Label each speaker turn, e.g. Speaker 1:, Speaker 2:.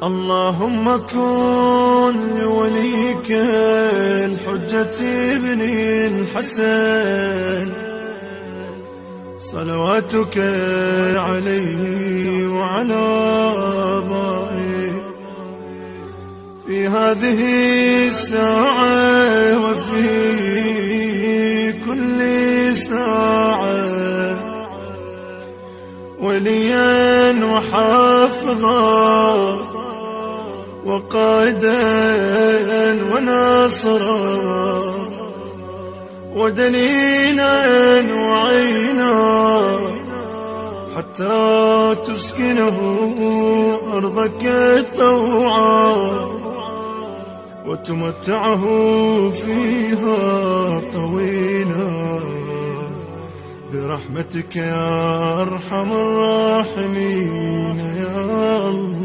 Speaker 1: اللهم كن لوليك الحجة ابن الحسن صلواتك عليه وعلى آبائه في هذه الساعة وفي كل ساعة، وليا وحافظا وقائدا وناصرا ودليلا وعينا، حتى تسكنه أرضك طوعا وتمتعه فيها طويلا برحمتك يا أرحم الراحمين يا الله.